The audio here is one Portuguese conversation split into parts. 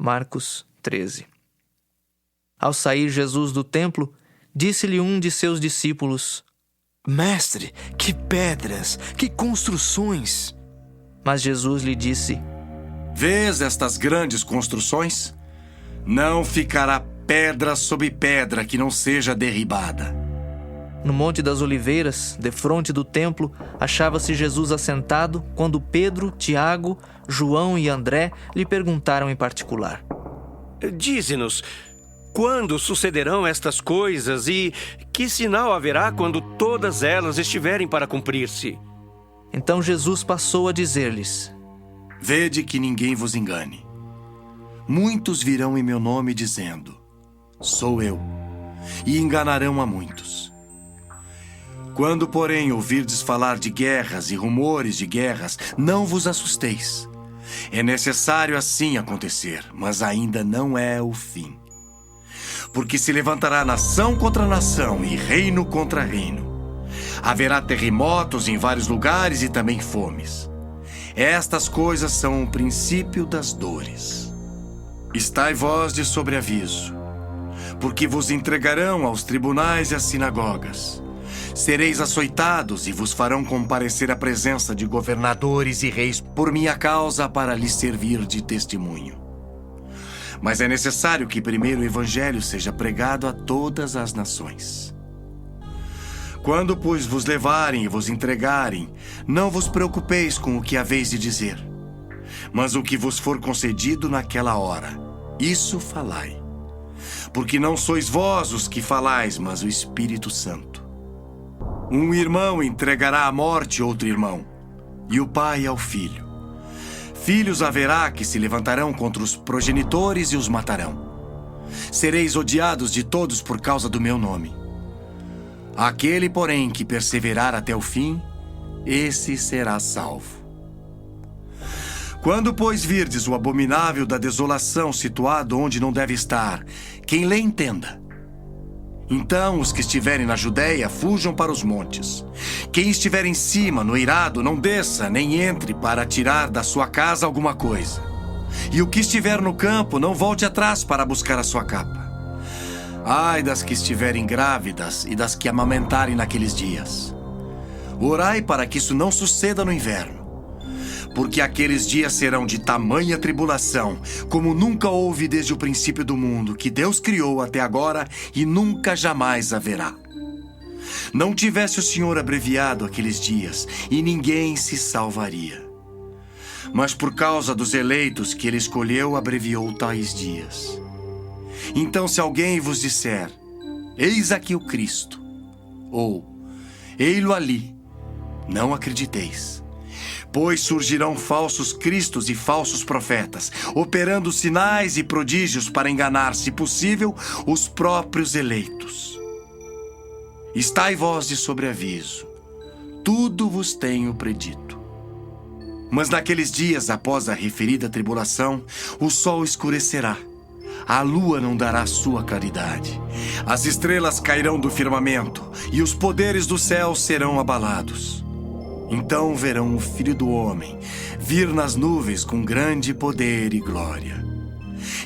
Marcos 13. Ao sair Jesus do templo, disse-lhe um de seus discípulos: Mestre, que pedras, que construções! Mas Jesus lhe disse: Vês estas grandes construções? Não ficará pedra sobre pedra que não seja derribada. No Monte das Oliveiras, defronte do templo, achava-se Jesus assentado quando Pedro, Tiago, João e André lhe perguntaram em particular: Dize-nos, quando sucederão estas coisas e que sinal haverá quando todas elas estiverem para cumprir-se? Então Jesus passou a dizer-lhes: Vede que ninguém vos engane. Muitos virão em meu nome dizendo: Sou eu, e enganarão a muitos. Quando, porém, ouvirdes falar de guerras e rumores de guerras, não vos assusteis. É necessário assim acontecer, mas ainda não é o fim. Porque se levantará nação contra nação e reino contra reino. Haverá terremotos em vários lugares e também fomes. Estas coisas são o princípio das dores. Estai vós de sobreaviso, porque vos entregarão aos tribunais e às sinagogas. Sereis açoitados e vos farão comparecer à presença de governadores e reis por minha causa para lhes servir de testemunho. Mas é necessário que primeiro o evangelho seja pregado a todas as nações. Quando, pois, vos levarem e vos entregarem, não vos preocupeis com o que haveis de dizer, mas o que vos for concedido naquela hora, isso falai. Porque não sois vós os que falais, mas o Espírito Santo. Um irmão entregará à morte outro irmão, e o pai ao filho. Filhos haverá que se levantarão contra os progenitores e os matarão. Sereis odiados de todos por causa do meu nome. Aquele, porém, que perseverar até o fim, esse será salvo. Quando, pois, virdes o abominável da desolação situado onde não deve estar, quem lê entenda. Então os que estiverem na Judéia fujam para os montes. Quem estiver em cima, no eirado, não desça, nem entre para tirar da sua casa alguma coisa. E o que estiver no campo, não volte atrás para buscar a sua capa. Ai das que estiverem grávidas e das que amamentarem naqueles dias. Orai para que isso não suceda no inverno. Porque aqueles dias serão de tamanha tribulação, como nunca houve desde o princípio do mundo, que Deus criou até agora e nunca jamais haverá. Não tivesse o Senhor abreviado aqueles dias, e ninguém se salvaria. Mas por causa dos eleitos que ele escolheu, abreviou tais dias. Então, se alguém vos disser: eis aqui o Cristo, ou ei-lo ali, não acrediteis. Pois surgirão falsos cristos e falsos profetas, operando sinais e prodígios para enganar, se possível, os próprios eleitos. Estai vós de sobreaviso, tudo vos tenho predito. Mas naqueles dias, após a referida tribulação, o sol escurecerá, a lua não dará sua claridade, as estrelas cairão do firmamento e os poderes do céu serão abalados. Então verão o Filho do Homem vir nas nuvens com grande poder e glória.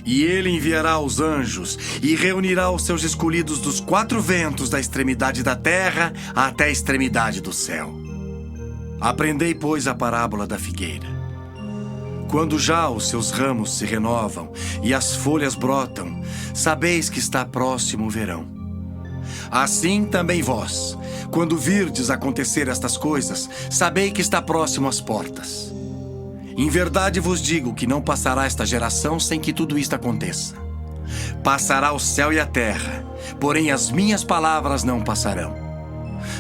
E ele enviará os anjos e reunirá os seus escolhidos dos quatro ventos, da extremidade da terra até a extremidade do céu. Aprendei, pois, a parábola da figueira. Quando já os seus ramos se renovam e as folhas brotam, sabeis que está próximo o verão. Assim também vós, quando virdes acontecer estas coisas, sabei que está próximo às portas. Em verdade vos digo que não passará esta geração sem que tudo isto aconteça. Passará o céu e a terra, porém as minhas palavras não passarão.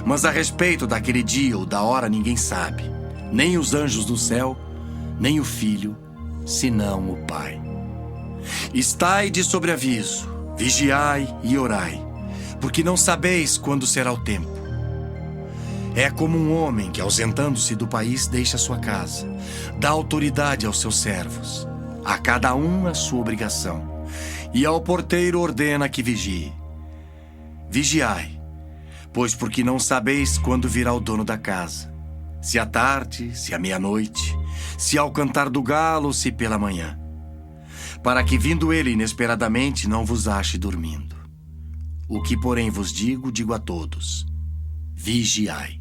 Mas a respeito daquele dia ou da hora ninguém sabe, nem os anjos do céu, nem o Filho, senão o Pai. Estai de sobreaviso, vigiai e orai, porque não sabeis quando será o tempo. É como um homem que, ausentando-se do país, deixa sua casa, dá autoridade aos seus servos, a cada um a sua obrigação, e ao porteiro ordena que vigie. Vigiai, pois porque não sabeis quando virá o dono da casa, se à tarde, se à meia-noite, se ao cantar do galo, se pela manhã. para que, vindo ele inesperadamente, não vos ache dormindo. O que, porém, vos digo, digo a todos: vigiai.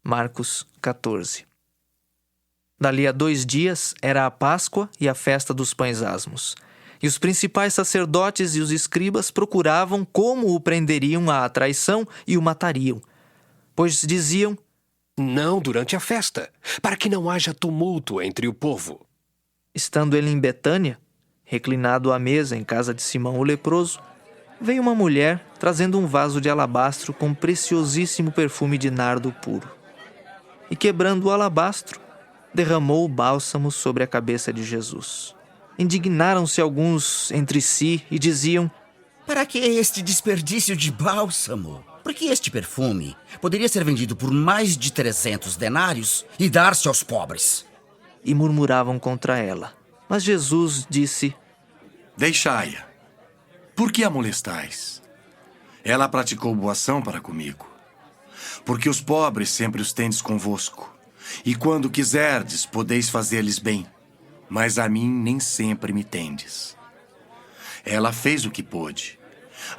Marcos 14. Dali a 2 dias era a Páscoa e a festa dos pães asmos. E os principais sacerdotes e os escribas procuravam como o prenderiam à traição e o matariam. Pois diziam: Não durante a festa, para que não haja tumulto entre o povo. estando ele em Betânia, reclinado à mesa em casa de Simão o leproso, veio uma mulher trazendo um vaso de alabastro com preciosíssimo perfume de nardo puro. E quebrando o alabastro, derramou o bálsamo sobre a cabeça de Jesus. Indignaram-se alguns entre si e diziam: Para que este desperdício de bálsamo? Porque este perfume poderia ser vendido por mais de 300 denários e dar-se aos pobres. E murmuravam contra ela. Mas Jesus disse: Deixai-a. Por que a molestais? Ela praticou boa ação para comigo. Porque os pobres sempre os tendes convosco, e quando quiserdes, podeis fazer-lhes bem. Mas a mim nem sempre me tendes. Ela fez o que pôde.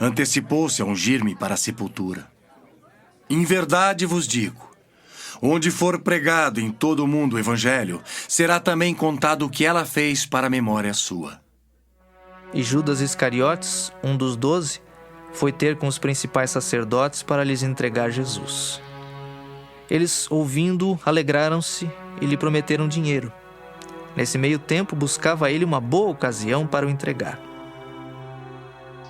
Antecipou-se a ungir-me para a sepultura. Em verdade vos digo, onde for pregado em todo o mundo o evangelho, será também contado o que ela fez para a memória sua. E Judas Iscariotes, um dos 12, foi ter com os principais sacerdotes para lhes entregar Jesus. Eles, ouvindo-o, alegraram-se e lhe prometeram dinheiro. Nesse meio tempo, buscava ele uma boa ocasião para o entregar.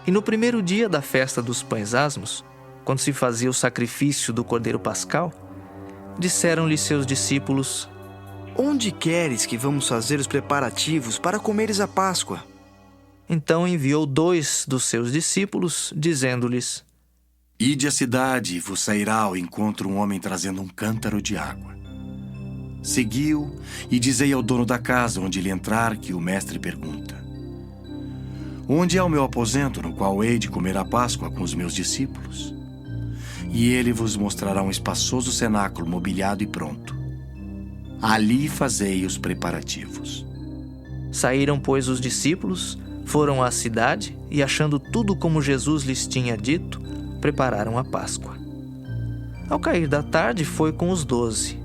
E no primeiro dia da festa dos pães asmos, quando se fazia o sacrifício do cordeiro pascal, disseram-lhe seus discípulos: Onde queres que vamos fazer os preparativos para comeres a Páscoa? Então enviou 2 dos seus discípulos, dizendo-lhes: Ide à cidade e vos sairá ao encontro um homem trazendo um cântaro de água. Segui-o e dizei ao dono da casa onde ele entrar que o mestre pergunta: Onde é o meu aposento no qual hei de comer a Páscoa com os meus discípulos? E ele vos mostrará um espaçoso cenáculo mobiliado e pronto. Ali fazei os preparativos. Saíram, pois, os discípulos, foram à cidade e, achando tudo como Jesus lhes tinha dito, prepararam a Páscoa. Ao cair da tarde, foi com os 12.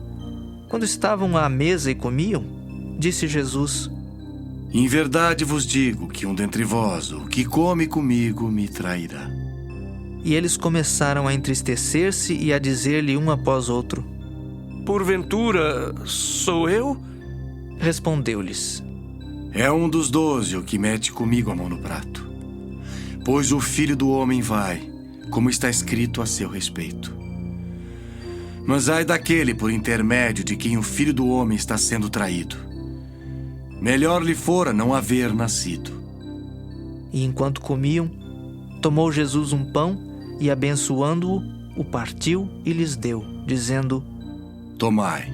Quando estavam à mesa e comiam, disse Jesus: Em verdade vos digo que um dentre vós, o que come comigo, me trairá. E eles começaram a entristecer-se e a dizer-lhe um após outro. Porventura, sou eu? Respondeu-lhes: É um dos 12 o que mete comigo a mão no prato. Pois o Filho do Homem vai, como está escrito a seu respeito. Mas ai daquele por intermédio de quem o Filho do Homem está sendo traído. Melhor lhe fora não haver nascido. E enquanto comiam, tomou Jesus um pão e, abençoando-o, o partiu e lhes deu, dizendo: Tomai,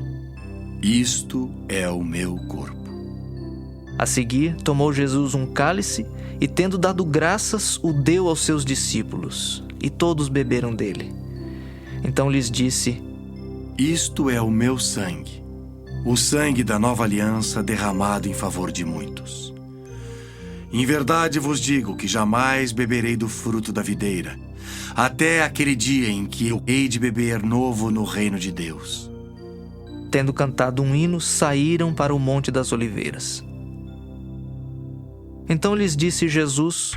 isto é o meu corpo. A seguir, tomou Jesus um cálice e, tendo dado graças, o deu aos seus discípulos, e todos beberam dele. Então lhes disse: Isto é o meu sangue, o sangue da nova aliança derramado em favor de muitos. Em verdade vos digo que jamais beberei do fruto da videira, até aquele dia em que eu hei de beber novo no reino de Deus. Tendo cantado um hino, saíram para o Monte das Oliveiras. Então lhes disse Jesus: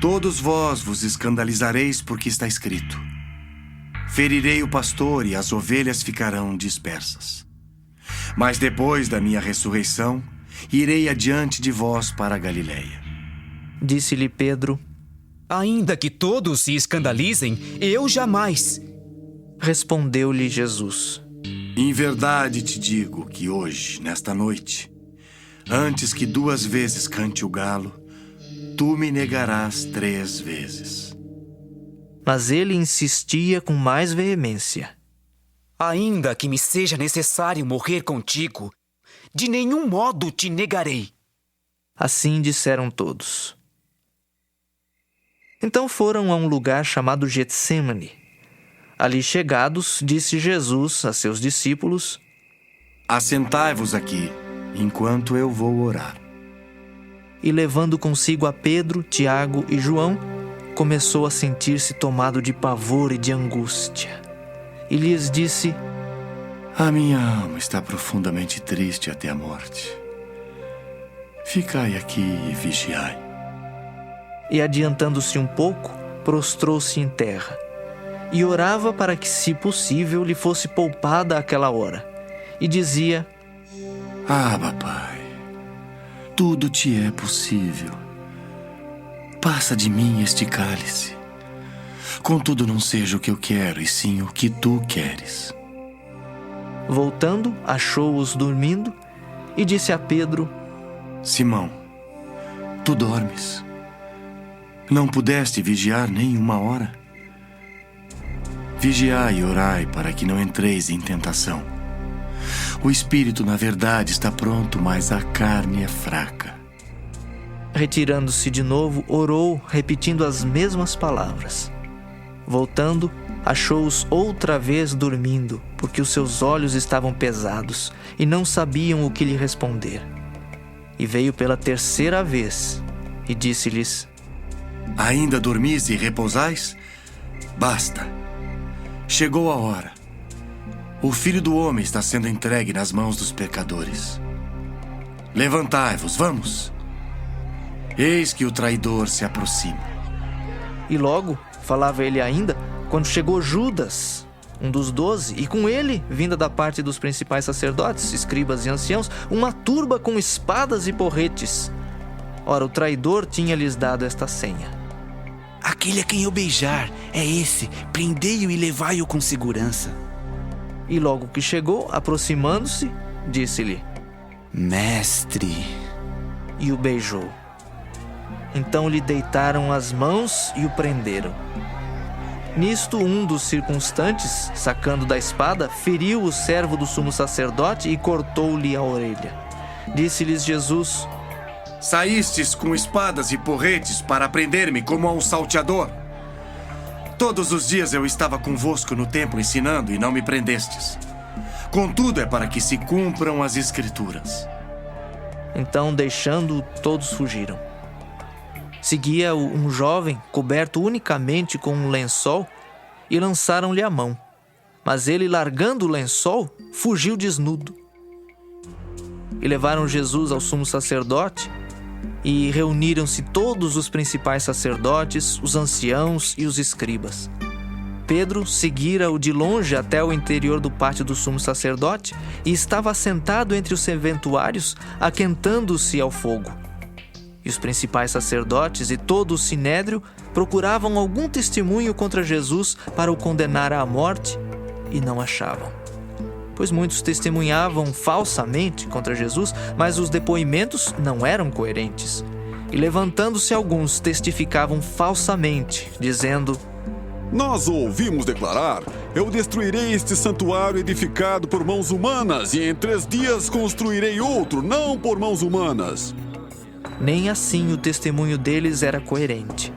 Todos vós vos escandalizareis porque está escrito: Ferirei o pastor e as ovelhas ficarão dispersas. Mas depois da minha ressurreição, irei adiante de vós para a Galileia. Disse-lhe Pedro: Ainda que todos se escandalizem, eu jamais. Respondeu-lhe Jesus: Em verdade te digo que hoje, nesta noite, antes que 2 vezes cante o galo, tu me negarás 3 vezes. Mas ele insistia com mais veemência: Ainda que me seja necessário morrer contigo, de nenhum modo te negarei. Assim disseram todos. Então foram a um lugar chamado Getsêmani. Ali chegados, disse Jesus a seus discípulos: Assentai-vos aqui, enquanto eu vou orar. e, levando consigo a Pedro, Tiago e João, começou a sentir-se tomado de pavor e de angústia. E lhes disse: A minha alma está profundamente triste até a morte. Ficai aqui e vigiai. E, adiantando-se um pouco, prostrou-se em terra e orava para que, se possível, lhe fosse poupada aquela hora. E dizia: Abba, Pai, tudo te é possível. Passa de mim este cálice. Contudo, não seja o que eu quero, e sim o que tu queres. Voltando, achou-os dormindo e disse a Pedro: Simão, tu dormes? Não pudeste vigiar nem uma hora? Vigiai e orai para que não entreis em tentação. O espírito, na verdade, está pronto, mas a carne é fraca. Retirando-se de novo, orou, repetindo as mesmas palavras. Voltando, achou-os outra vez dormindo, porque os seus olhos estavam pesados e não sabiam o que lhe responder. E veio pela terceira vez e disse-lhes: Ainda dormis e repousais? Basta. Chegou a hora. O Filho do Homem está sendo entregue nas mãos dos pecadores. Levantai-vos, vamos. Eis que o traidor se aproxima. E logo, falava ele ainda, quando chegou Judas, um dos 12, e com ele, vinda da parte dos principais sacerdotes, escribas e anciãos, uma turba com espadas e porretes. Ora, o traidor tinha-lhes dado esta senha: Aquele a quem eu beijar é esse. Prendei-o e levai-o com segurança. E logo que chegou, aproximando-se, disse-lhe: Mestre. E o beijou. Então lhe deitaram as mãos e o prenderam. Nisto, um dos circunstantes, sacando da espada, feriu o servo do sumo sacerdote e cortou-lhe a orelha. Disse-lhes Jesus: Saístes com espadas e porretes para prender-me como a um salteador. Todos os dias eu estava convosco no templo ensinando e não me prendestes. Contudo, é para que se cumpram as Escrituras. Então, deixando-o, todos fugiram. Seguia-o um jovem, coberto unicamente com um lençol, e lançaram-lhe a mão. Mas ele, largando o lençol, fugiu desnudo. E levaram Jesus ao sumo sacerdote, e reuniram-se todos os principais sacerdotes, os anciãos e os escribas. Pedro seguira-o de longe até o interior do pátio do sumo sacerdote e estava assentado entre os serventuários, aquentando-se ao fogo. E os principais sacerdotes e todo o sinédrio procuravam algum testemunho contra Jesus para o condenar à morte e não achavam. Pois muitos testemunhavam falsamente contra Jesus, mas os depoimentos não eram coerentes. E levantando-se alguns, testificavam falsamente, dizendo: Nós o ouvimos declarar: Eu destruirei este santuário edificado por mãos humanas, e em 3 dias construirei outro, não por mãos humanas. Nem assim o testemunho deles era coerente.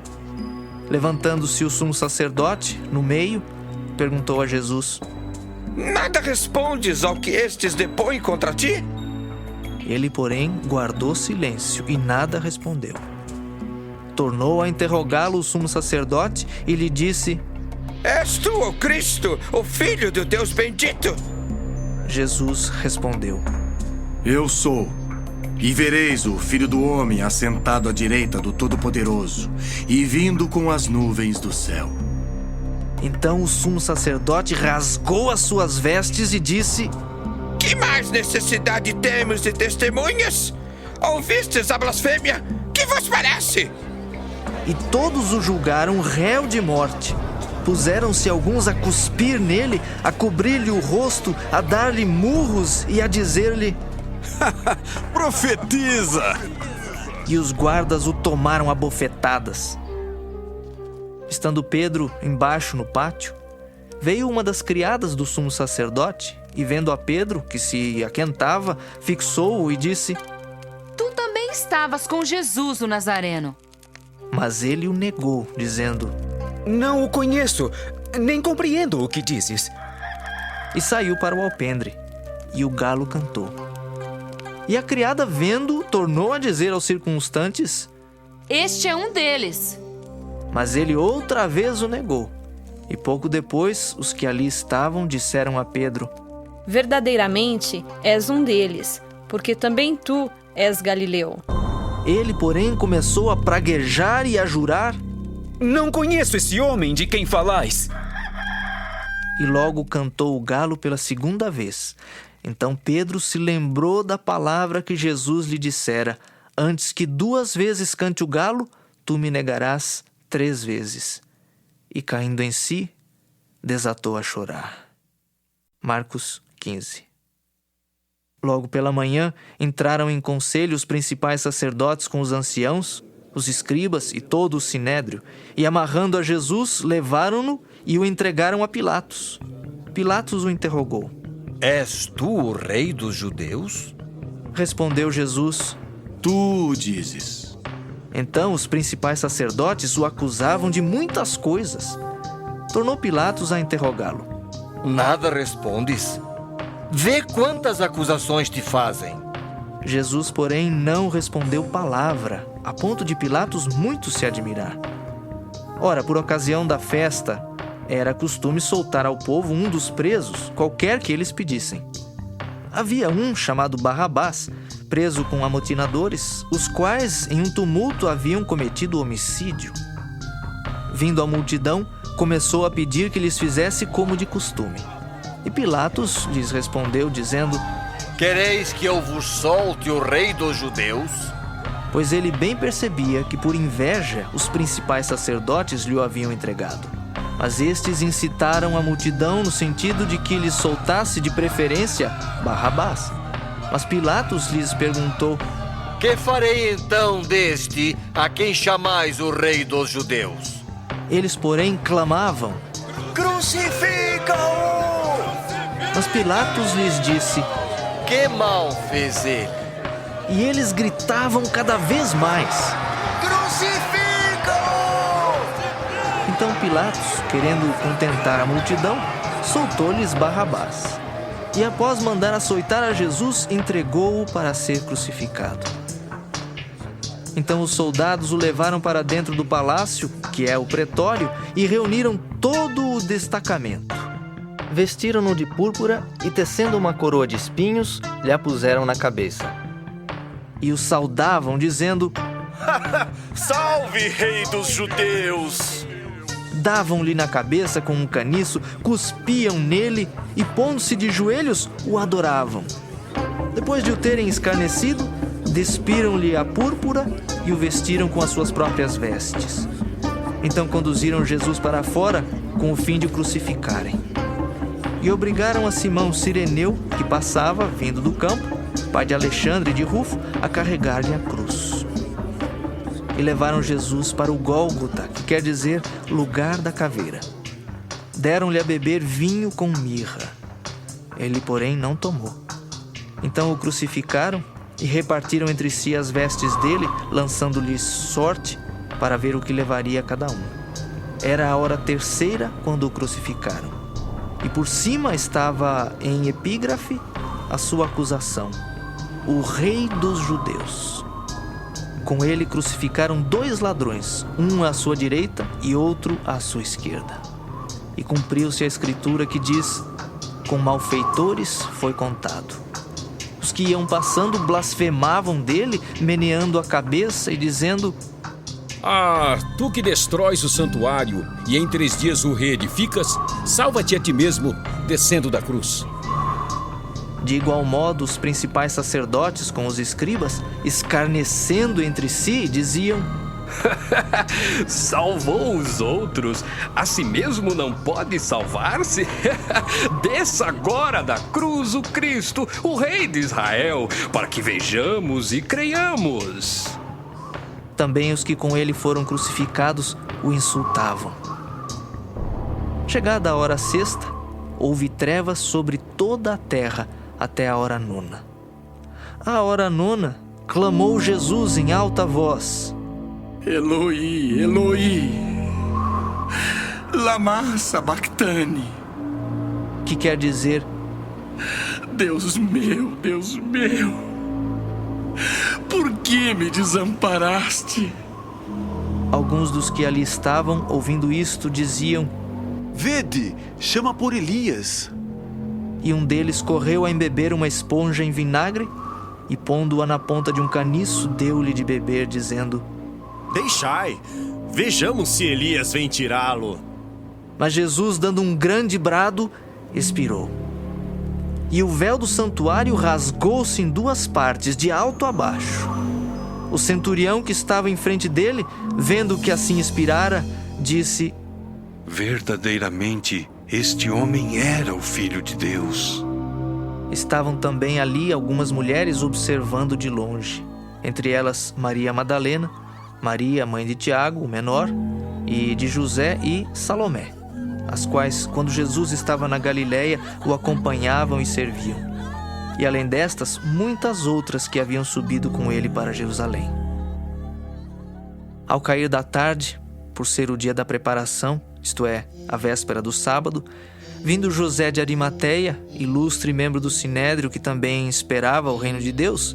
Levantando-se o sumo sacerdote, no meio, perguntou a Jesus: Nada respondes ao que estes depõem contra ti? Ele, porém, guardou silêncio e nada respondeu. Tornou a interrogá-lo o sumo sacerdote e lhe disse: És tu o Cristo, o Filho do Deus bendito? Jesus respondeu: Eu sou. E vereis o Filho do Homem assentado à direita do Todo-Poderoso e vindo com as nuvens do céu. Então o sumo sacerdote rasgou as suas vestes e disse: Que mais necessidade temos de testemunhas? Ouvistes a blasfêmia? Que vos parece? E todos o julgaram réu de morte. Puseram-se alguns a cuspir nele, a cobrir-lhe o rosto, a dar-lhe murros e a dizer-lhe: Profetiza! E os guardas o tomaram a bofetadas. Estando Pedro embaixo no pátio, veio uma das criadas do sumo sacerdote e, vendo a Pedro, que se aquentava, fixou-o e disse: Tu também estavas com Jesus, o Nazareno. Mas ele o negou, dizendo: Não o conheço, nem compreendo o que dizes. E saiu para o alpendre, e o galo cantou. E a criada, vendo, tornou a dizer aos circunstantes: Este é um deles. Mas ele outra vez o negou. E pouco depois, os que ali estavam disseram a Pedro: Verdadeiramente és um deles, porque também tu és Galileu. Ele, porém, começou a praguejar e a jurar. Não conheço esse homem de quem falais. E logo cantou o galo pela segunda vez. Então Pedro se lembrou da palavra que Jesus lhe dissera: Antes que 2 vezes cante o galo, tu me negarás 3 vezes. E caindo em si, desatou a chorar. Marcos 15. Logo pela manhã, entraram em conselho os principais sacerdotes com os anciãos, os escribas e todo o sinédrio, e amarrando a Jesus, levaram-no e o entregaram a Pilatos. Pilatos o interrogou: És tu o rei dos judeus? Respondeu Jesus: Tu dizes. Então os principais sacerdotes o acusavam de muitas coisas. Tornou Pilatos a interrogá-lo: Nada respondes? Vê quantas acusações te fazem. Jesus, porém, não respondeu palavra, a ponto de Pilatos muito se admirar. Ora, por ocasião da festa, era costume soltar ao povo um dos presos, qualquer que eles pedissem. Havia um chamado Barrabás, preso com amotinadores, os quais em um tumulto haviam cometido homicídio. Vindo a multidão, começou a pedir que lhes fizesse como de costume. E Pilatos lhes respondeu, dizendo: Quereis que eu vos solte o rei dos judeus? Pois ele bem percebia que por inveja os principais sacerdotes lhe o haviam entregado. Mas estes incitaram a multidão no sentido de que lhes soltasse de preferência Barrabás. Mas Pilatos lhes perguntou: Que farei então deste a quem chamais o rei dos judeus? Eles, porém, clamavam: Crucifica-o! Mas Pilatos lhes disse: Que mal fez ele? E eles gritavam cada vez mais: Crucifica-o! Então Pilatos, querendo contentar a multidão, soltou-lhes Barrabás. E após mandar açoitar a Jesus, entregou-o para ser crucificado. Então os soldados o levaram para dentro do palácio, que é o pretório, e reuniram todo o destacamento. Vestiram-no de púrpura e, tecendo uma coroa de espinhos, lhe a puseram na cabeça. E o saudavam, dizendo: Salve, rei dos judeus! Davam-lhe na cabeça com um caniço, cuspiam nele e, pondo-se de joelhos, o adoravam. Depois de o terem escarnecido, despiram-lhe a púrpura e o vestiram com as suas próprias vestes. Então conduziram Jesus para fora com o fim de o crucificarem. E obrigaram a Simão Cireneu, que passava, vindo do campo, pai de Alexandre e de Rufo, a carregar-lhe a cruz. E levaram Jesus para o Gólgota, que quer dizer lugar da caveira. Deram-lhe a beber vinho com mirra. Ele, porém, não tomou. Então o crucificaram e repartiram entre si as vestes dele, lançando-lhe sorte para ver o que levaria cada um. Era a hora 3ª quando o crucificaram. E por cima estava em epígrafe a sua acusação: o rei dos judeus. Com ele crucificaram 2 ladrões, um à sua direita e outro à sua esquerda. E cumpriu-se a escritura que diz: com malfeitores foi contado. Os que iam passando blasfemavam dele, meneando a cabeça e dizendo: Ah, tu que destróis o santuário e em 3 dias o reedificas, salva-te a ti mesmo, descendo da cruz. De igual modo, os principais sacerdotes com os escribas, escarnecendo entre si, diziam: Salvou os outros, a si mesmo não pode salvar-se? Desça agora da cruz o Cristo, o Rei de Israel, para que vejamos e creiamos. Também os que com ele foram crucificados o insultavam. Chegada a hora 6ª, houve trevas sobre toda a terra até a hora 9ª. À hora 9ª, clamou Jesus em alta voz: Eloi, Eloi, lama sabachthani. Que quer dizer: Deus meu, Por que me desamparaste? Alguns dos que ali estavam, ouvindo isto, diziam: Vede, chama por Elias. E um deles correu a embeber uma esponja em vinagre e, pondo-a na ponta de um caniço, deu-lhe de beber, dizendo: Deixai, vejamos se Elias vem tirá-lo. Mas Jesus, dando um grande brado, expirou. E o véu do santuário rasgou-se em duas partes, de alto a baixo. O centurião que estava em frente dele, vendo que assim expirara, disse: Verdadeiramente, este homem era o Filho de Deus. Estavam também ali algumas mulheres observando de longe. Entre elas, Maria Madalena, Maria, mãe de Tiago, o menor, e de José e Salomé, as quais, quando Jesus estava na Galiléia, o acompanhavam e serviam. E além destas, muitas outras que haviam subido com ele para Jerusalém. Ao cair da tarde, por ser o dia da preparação, isto é, a véspera do sábado, vindo José de Arimateia, ilustre membro do Sinédrio que também esperava o reino de Deus,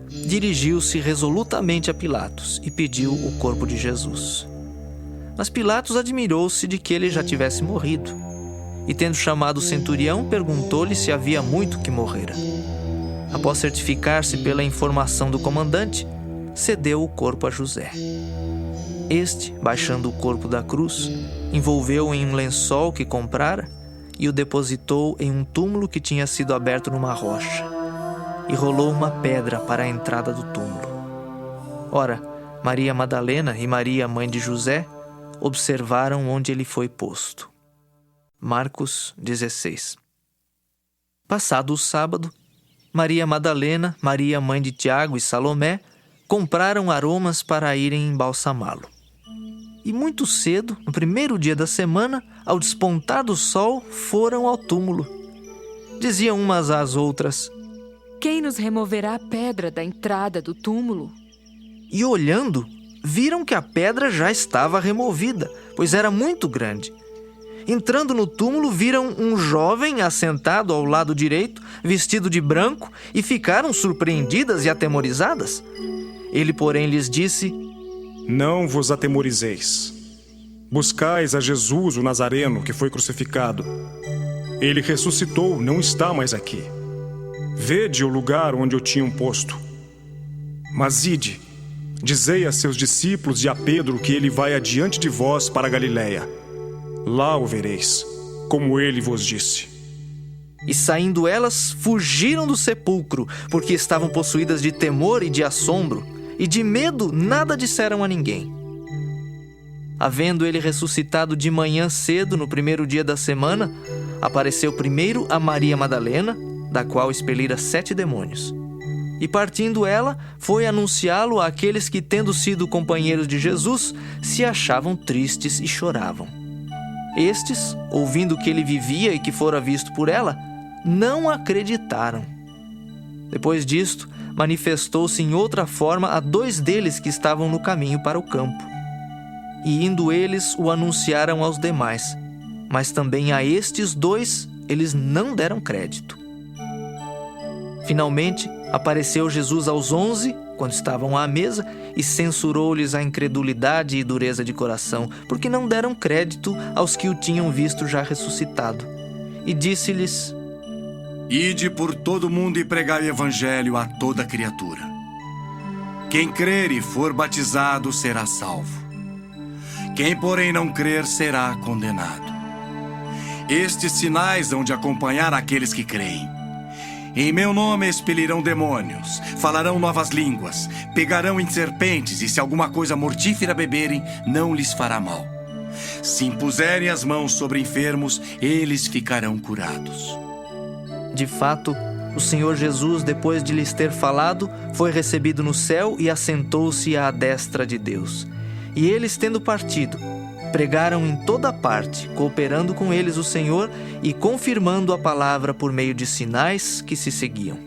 dirigiu-se resolutamente a Pilatos e pediu o corpo de Jesus. Mas Pilatos admirou-se de que ele já tivesse morrido, e tendo chamado o centurião, perguntou-lhe se havia muito que morrera. Após certificar-se pela informação do comandante, cedeu o corpo a José. Este, baixando o corpo da cruz, envolveu-o em um lençol que comprara e o depositou em um túmulo que tinha sido aberto numa rocha, e rolou uma pedra para a entrada do túmulo. Ora, Maria Madalena e Maria, mãe de José, observaram onde ele foi posto. Marcos 16. Passado o sábado, Maria Madalena, Maria, mãe de Tiago e Salomé, compraram aromas para irem embalsamá-lo. E muito cedo, no primeiro dia da semana, ao despontar do sol, foram ao túmulo. Diziam umas às outras: Quem nos removerá a pedra da entrada do túmulo? E olhando, viram que a pedra já estava removida, pois era muito grande. Entrando no túmulo, viram um jovem assentado ao lado direito, vestido de branco, e ficaram surpreendidas e atemorizadas. Ele, porém, lhes disse: Não vos atemorizeis. Buscais a Jesus, o Nazareno, que foi crucificado. Ele ressuscitou, não está mais aqui. Vede o lugar onde o tinham posto. Mas ide, dizei a seus discípulos e a Pedro que ele vai adiante de vós para a Galiléia. Lá o vereis, como ele vos disse. E saindo elas, fugiram do sepulcro, porque estavam possuídas de temor e de assombro, e de medo nada disseram a ninguém. Havendo ele ressuscitado de manhã cedo, no primeiro dia da semana, apareceu primeiro a Maria Madalena, da qual expelira 7 demônios. E partindo ela, foi anunciá-lo àqueles que, tendo sido companheiros de Jesus, se achavam tristes e choravam. Estes, ouvindo que ele vivia e que fora visto por ela, não acreditaram. Depois disto, manifestou-se em outra forma a 2 deles que estavam no caminho para o campo. E indo eles, o anunciaram aos demais, mas também a estes 2 eles não deram crédito. Finalmente, apareceu Jesus aos 11, quando estavam à mesa, e censurou-lhes a incredulidade e dureza de coração, porque não deram crédito aos que o tinham visto já ressuscitado. E disse-lhes: Ide por todo o mundo e pregai o evangelho a toda criatura. Quem crer e for batizado será salvo. Quem, porém, não crer será condenado. Estes sinais hão de acompanhar aqueles que creem. Em meu nome expelirão demônios, falarão novas línguas, pegarão em serpentes, e se alguma coisa mortífera beberem, não lhes fará mal. Se impuserem as mãos sobre enfermos, eles ficarão curados. De fato, o Senhor Jesus, depois de lhes ter falado, foi recebido no céu e assentou-se à destra de Deus. E eles, tendo partido, pregaram em toda parte, cooperando com eles o Senhor e confirmando a palavra por meio de sinais que se seguiam.